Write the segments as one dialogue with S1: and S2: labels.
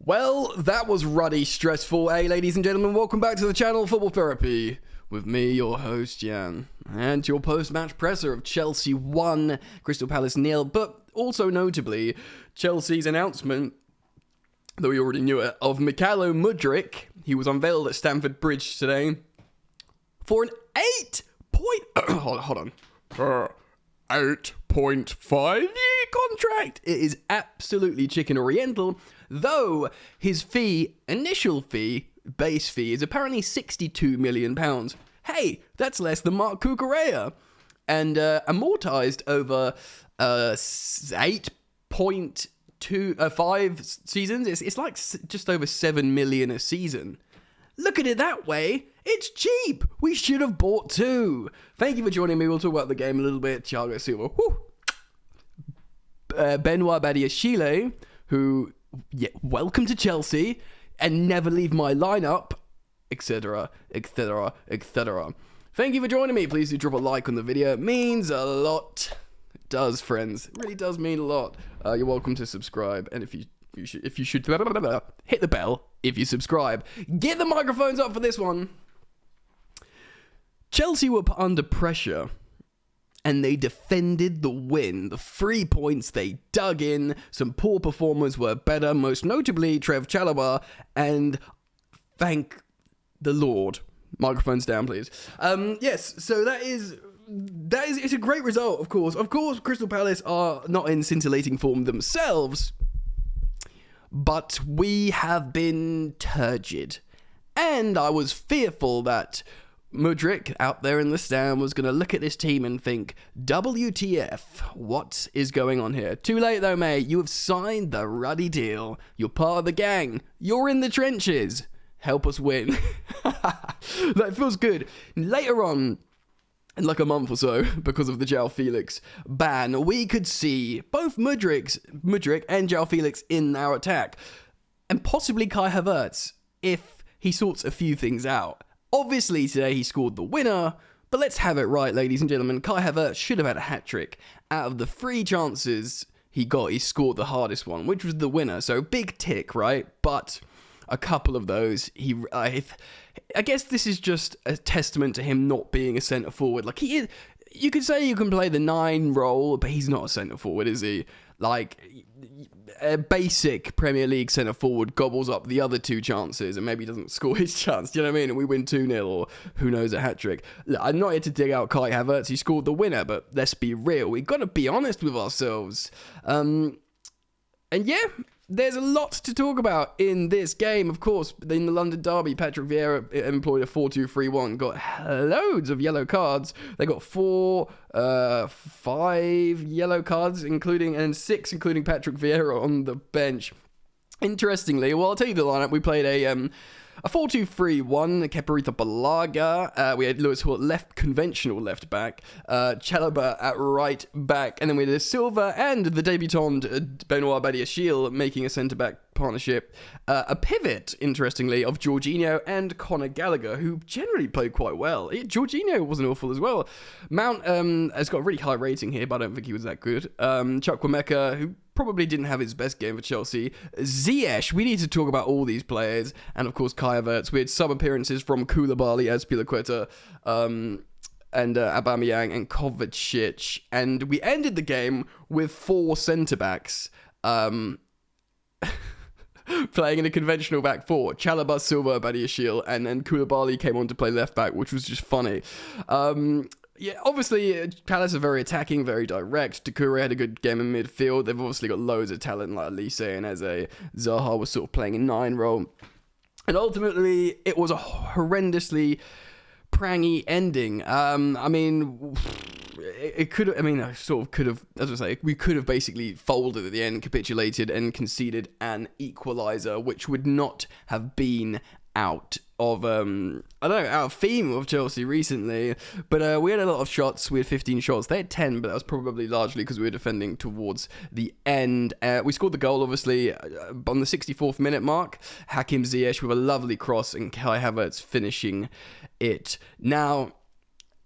S1: Well, that was ruddy stressful. Hey, ladies and gentlemen, welcome back to the channel Football Therapy with me, your host, Jan, and your post-match presser of Chelsea 1, Crystal Palace 0, but also notably, Chelsea's announcement, though we already knew it, of Mudryk. He was unveiled at Stamford Bridge today for an 8.5 year contract. It is absolutely chicken oriental, though his initial base fee, is apparently £62 million. Hey, that's less than Mark Cucurella. And amortized over 8.5 seasons. It's like just over 7 million a season. Look at it that way. It's cheap. We should have bought two. Thank you for joining me. We'll talk about the game a little bit. Thiago Silva. Benoit Badiashile, who, welcome to Chelsea, and never leave my lineup, etc., etc., etc. Thank you for joining me. Please do drop a like on the video. It means a lot. It does, friends. It really does mean a lot. You're welcome to subscribe, and if you should hit the bell if you subscribe. Get the microphones up for this one. Chelsea were put under pressure, and they defended the win. The 3 points they dug in. Some poor performers were better, most notably Trev Chalobah, and thank the Lord. Microphones down, please. Yes, so that is it's a great result, of course. Of course, Crystal Palace are not in scintillating form themselves, but we have been turgid. And I was fearful that Mudryk out there in the stand was going to look at this team and think, WTF, what is going on here? Too late though, mate. You have signed the ruddy deal. You're part of the gang. You're in the trenches. Help us win. That feels good. Later on, in like a month or so, because of the João Felix ban, we could see both Mudryk and João Felix in our attack. And possibly Kai Havertz, if he sorts a few things out. Obviously, today he scored the winner, but let's have it right, ladies and gentlemen. Kai Havertz should have had a hat-trick. Out of the 3 chances he got, he scored the hardest one, which was the winner. So, big tick, right? But a couple of those, I guess this is just a testament to him not being a centre-forward. Like, he is, you could say you can play the 9 role, but he's not a centre-forward, is he? Like, a basic Premier League centre-forward gobbles up the other 2 chances and maybe doesn't score his chance, do you know what I mean? And we win 2-0 or, who knows, a hat-trick. Look, I'm not here to dig out Kai Havertz, he scored the winner, but let's be real. We've got to be honest with ourselves. And yeah, there's a lot to talk about in this game. Of course, in the London derby, Patrick Vieira employed a 4-2-3-1, got loads of yellow cards. They got 5 yellow cards, and 6 including Patrick Vieira on the bench. Interestingly, well, I'll tell you the lineup. We played a 4-2-3-1, Keparita Balaga. We had Lewis Hall at conventional left back, Chalobah at right back, and then we had Silva and the debutant Benoit Badiashile making a centre-back partnership. A pivot, interestingly, of Jorginho and Conor Gallagher, who generally played quite well. Jorginho wasn't awful as well. Mount has got a really high rating here, but I don't think he was that good. Chukwuemeka, who probably didn't have his best game for Chelsea. Ziyech, we need to talk about all these players. And of course, Kai Havertz. We had sub-appearances from Koulibaly, Azpilicueta, and Aubameyang and Kovacic. And we ended the game with 4 centre-backs playing in a conventional back 4. Chalobah, Silva, Badiashile, and then Koulibaly came on to play left back, which was just funny. Yeah, obviously, Palace are very attacking, very direct. Doucouré had a good game in midfield. They've obviously got loads of talent like Elise and Eze. Zaha was sort of playing a 9 role. And ultimately, it was a horrendously prangy ending. I mean, it could have, I sort of could have, as I say, we could have basically folded at the end, capitulated, and conceded an equaliser, which would not have been out of out of theme of Chelsea recently, but we had a lot of shots. We had 15 shots. They had 10, but that was probably largely because we were defending towards the end. We scored the goal, obviously, on the 64th minute mark. Hakim Ziyech with a lovely cross and Kai Havertz finishing it. Now,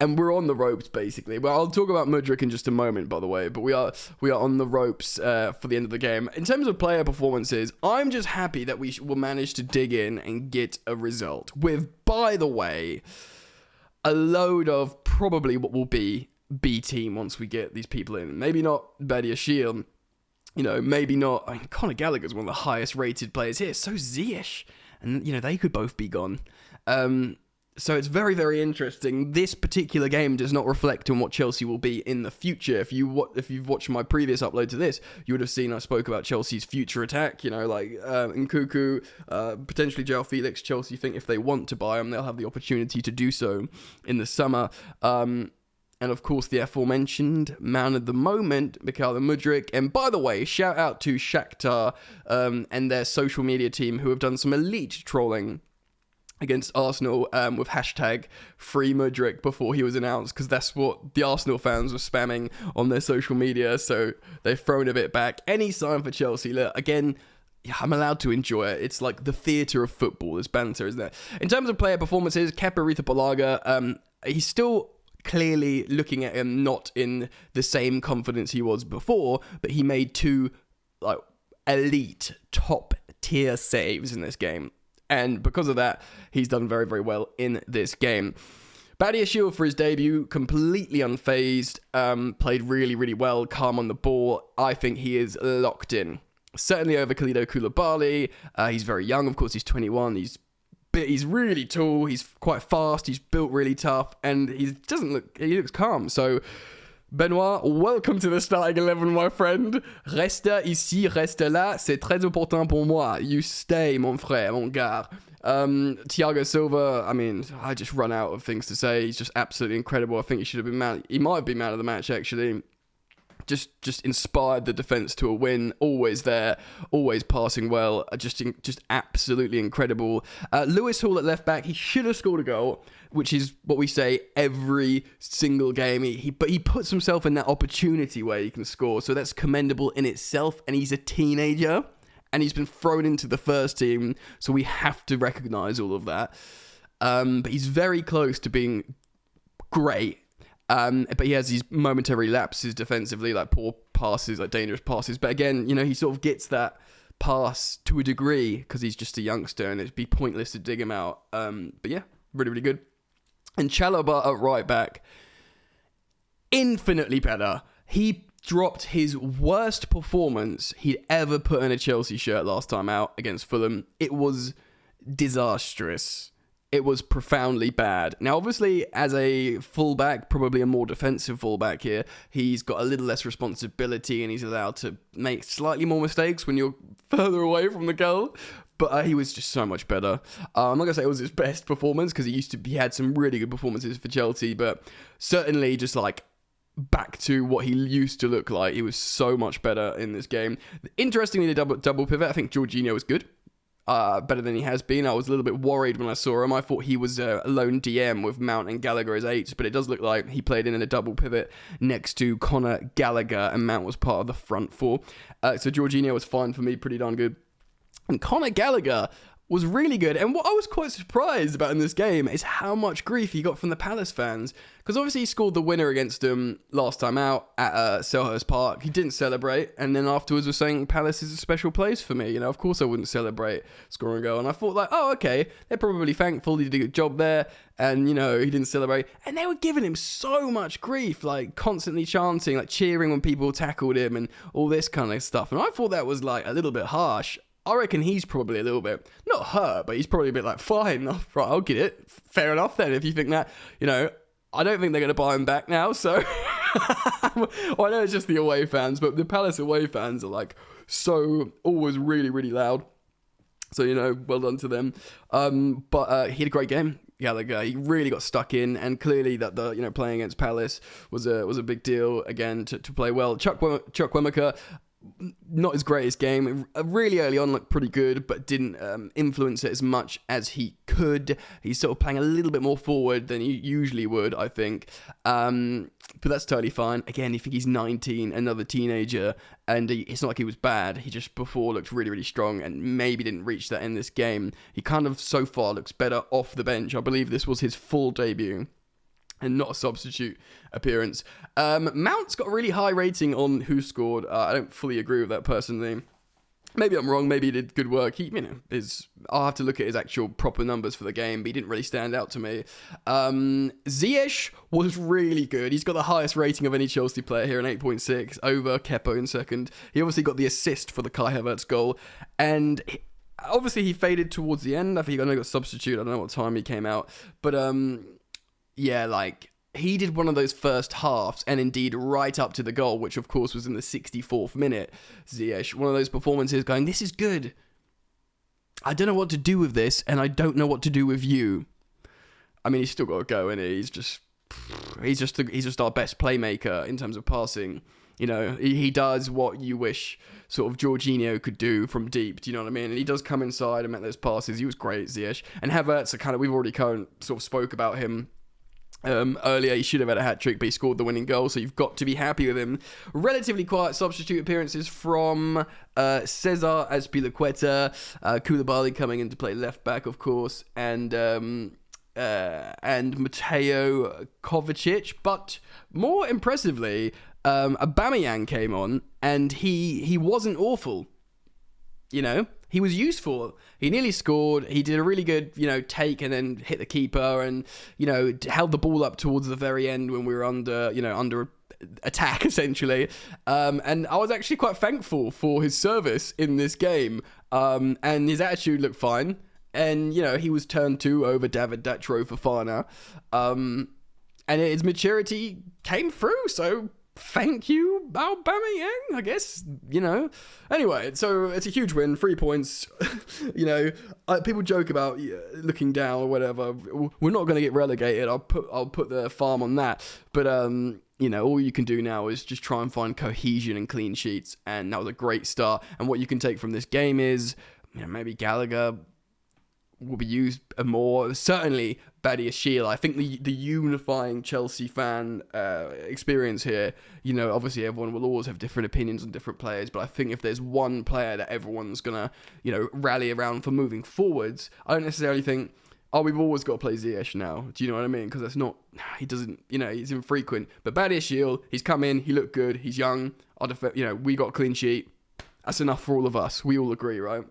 S1: And we're on the ropes, basically. Well, I'll talk about Mudryk in just a moment, by the way. But we are on the ropes for the end of the game. In terms of player performances, I'm just happy that we will manage to dig in and get a result. With, by the way, a load of probably what will be B team once we get these people in. Maybe not Badiashile. Maybe not. I mean, Conor Gallagher's one of the highest rated players here. So Ziyech. And, they could both be gone. So it's very, very interesting. This particular game does not reflect on what Chelsea will be in the future. If you've watched my previous upload to this, you would have seen I spoke about Chelsea's future attack. Nkunku, potentially João Felix. Chelsea think if they want to buy him, they'll have the opportunity to do so in the summer. And of course, the aforementioned man of the moment, Mykhailo Mudryk. And by the way, shout out to Shakhtar and their social media team who have done some elite trolling against Arsenal with hashtag Free Mudryk before he was announced, because that's what the Arsenal fans were spamming on their social media. So they've thrown a bit back. Any sign for Chelsea? Look, again, I'm allowed to enjoy it. It's like the theatre of football. There's banter, isn't there? In terms of player performances, Kepa Arrizabalaga, he's still clearly looking at him not in the same confidence he was before, but he made 2 elite top tier saves in this game. And because of that, he's done very, very well in this game. Badiashile, for his debut, completely unfazed, played really, really well, calm on the ball. I think he is locked in. Certainly over Kalidou Koulibaly. He's very young, of course, he's 21. He's really tall, he's quite fast, he's built really tough, and he looks calm. So, Benoit, welcome to the starting 11, my friend. Reste ici, reste là, c'est très important pour moi. You stay, mon frère, mon gars. Thiago Silva, I just run out of things to say. He's just absolutely incredible. I think he should have been he might have been man of the match, actually. Just inspired the defence to a win. Always there, always passing well. Just absolutely incredible. Lewis Hall at left back, he should have scored a goal, which is what we say every single game. But he puts himself in that opportunity where he can score, so that's commendable in itself. And he's a teenager, and he's been thrown into the first team, so we have to recognise all of that. But he's very close to being great. But he has these momentary lapses defensively, like poor passes, like dangerous passes. But again, he sort of gets that pass to a degree because he's just a youngster, and it'd be pointless to dig him out. But yeah, really, really good. And Chalobah at right back, infinitely better. He dropped his worst performance he'd ever put in a Chelsea shirt last time out against Fulham. It was disastrous. It was profoundly bad. Now, obviously, as a fullback, probably a more defensive fullback here, he's got a little less responsibility and he's allowed to make slightly more mistakes when you're further away from the goal. But he was just so much better. I'm not going to say it was his best performance because he had some really good performances for Chelsea, but certainly just back to what he used to look like. He was so much better in this game. Interestingly, the double pivot, I think Jorginho was good. Better than he has been. I was a little bit worried when I saw him. I thought he was a lone DM with Mount and Gallagher as 8s, but it does look like he played in a double pivot next to Conor Gallagher, and Mount was part of the front 4. So Jorginho was fine for me, pretty darn good. And Conor Gallagher was really good. And what I was quite surprised about in this game is how much grief he got from the Palace fans. Because obviously he scored the winner against them last time out at Selhurst Park. He didn't celebrate. And then afterwards was saying Palace is a special place for me. Of course I wouldn't celebrate scoring a goal. And I thought okay, they're probably thankful he did a good job there. And, he didn't celebrate. And they were giving him so much grief, constantly chanting, cheering when people tackled him and all this kind of stuff. And I thought that was a little bit harsh. I reckon he's probably a little bit, not hurt, but he's probably a bit fine, right, I'll get it. Fair enough then, if you think that, I don't think they're going to buy him back now, so. Well, I know it's just the away fans, but the Palace away fans are so always really, really loud. So, well done to them. But he had a great game. Gallagher, he really got stuck in, and clearly that the playing against Palace was a big deal again to play well. Chuck Wemeka, not his greatest game. Really early on looked pretty good, but didn't influence it as much as he could. He's sort of playing a little bit more forward than he usually would, I think. But that's totally fine. Again, you think he's 19, another teenager, and it's not like he was bad. He just before looked really, really strong and maybe didn't reach that in this game. He kind of so far looks better off the bench. I believe this was his full debut. and not a substitute appearance. Mount's got a really high rating on Who Scored. I don't fully agree with that personally. Maybe I'm wrong. Maybe he did good work. I'll have to look at his actual proper numbers for the game, but he didn't really stand out to me. Ziyech was really good. He's got the highest rating of any Chelsea player here, an 8.6 over Kepa in second. He obviously got the assist for the Kai Havertz goal, and obviously he faded towards the end. I think he only got substituted. I don't know what time he came out, but yeah, like, he did one of those first halves, and indeed right up to the goal, which of course was in the 64th minute. Ziyech, one of those performances going, this is good. I don't know what to do with this, and I don't know what to do with you. I mean, he's still got to go, and he's just our best playmaker in terms of passing. You know, he does what you wish sort of Jorginho could do from deep. Do you know what I mean? And he does come inside and make those passes. He was great, Ziyech. And Havertz, we've already sort of spoke about him. Earlier, he should have had a hat-trick, but he scored the winning goal, so you've got to be happy with him. Relatively quiet substitute appearances from Cesar Azpilicueta, Koulibaly coming in to play left-back, of course, and Mateo Kovacic. But more impressively, Aubameyang came on, and he wasn't awful. You know, he was useful. He nearly scored. He did a really good, take and then hit the keeper, and, held the ball up towards the very end when we were under attack, essentially. And I was actually quite thankful for his service in this game. And his attitude looked fine. And, he was turned to over David Datro Fofana. And his maturity came through, so thank you, Aubameyang, I guess, Anyway, so it's a huge win, 3 points. People joke about looking down or whatever. We're not going to get relegated. I'll put the farm on that. But, all you can do now is just try and find cohesion and clean sheets. And that was a great start. And what you can take from this game is, maybe Gallagher will be used more. Certainly Badiashile. I think the unifying Chelsea fan experience here, obviously everyone will always have different opinions on different players, but I think if there's one player that everyone's gonna rally around for moving forwards, I don't necessarily think, we've always got to play Ziyech now. Do you know what I mean? Because that's not, he doesn't, he's infrequent. But Badiashile, he's come in, he looked good, he's young, we got a clean sheet. That's enough for all of us. We all agree, right?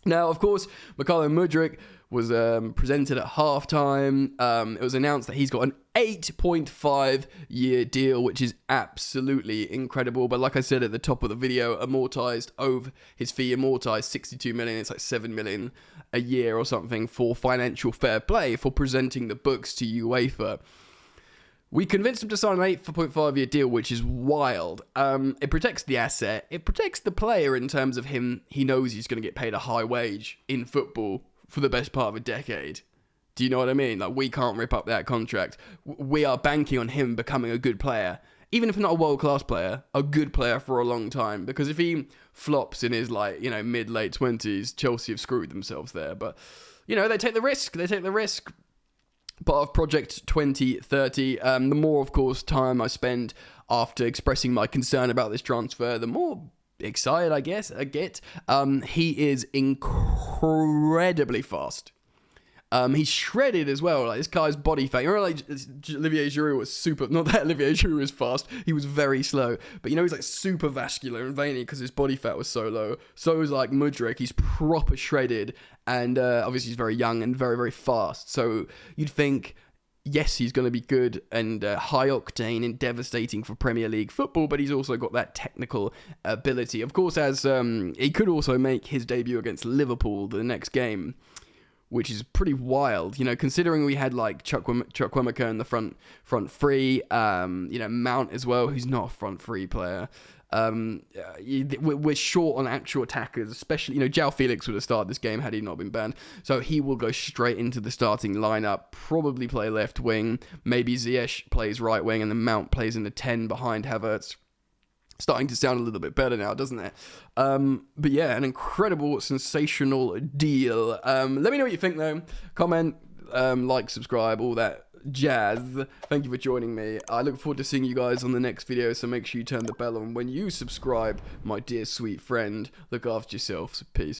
S1: Now, of course, Mykhailo Mudryk was presented at halftime. It was announced that he's got an 8.5-year deal, which is absolutely incredible. But like I said at the top of the video, his fee amortized 62 million. It's like 7 million a year or something for financial fair play, for presenting the books to UEFA. We convinced him to sign an 8.5-year deal, which is wild. It protects the asset. It protects the player in terms of him. He knows he's going to get paid a high wage in football for the best part of a decade. Do you know what I mean? Like, we can't rip up that contract. We are banking on him becoming a good player. Even if not a world-class player, a good player for a long time. Because if he flops in his, mid-late 20s, Chelsea have screwed themselves there. But, they take the risk. Part of Project 2030. The more, of course, time I spend after expressing my concern about this transfer, the more excited I get. He is incredibly fast. He's shredded as well. Like, this guy's body fat. You remember, Olivier Giroud was super. Not that Olivier Giroud was fast. He was very slow. But he's like super vascular and veiny because his body fat was so low. So is like Mudryk. He's proper shredded, and obviously he's very young and very, very fast. So you'd think, yes, he's going to be good and high octane and devastating for Premier League football, but he's also got that technical ability. Of course, as he could also make his debut against Liverpool the next game, which is pretty wild, considering we had like Chukwuemeka in the front three, Mount as well, who's not a front three player. We're short on actual attackers, especially, João Felix would have started this game had he not been banned. So he will go straight into the starting lineup, probably play left wing, maybe Ziyech plays right wing, and then Mount plays in the 10 behind Havertz. Starting to sound a little bit better now, doesn't it? But yeah, an incredible, sensational deal. Let me know what you think, though. Comment, like, subscribe, all that jazz. Thank you for joining me. I look forward to seeing you guys on the next video, so make sure you turn the bell on when you subscribe, my dear sweet friend. Look after yourselves. Peace.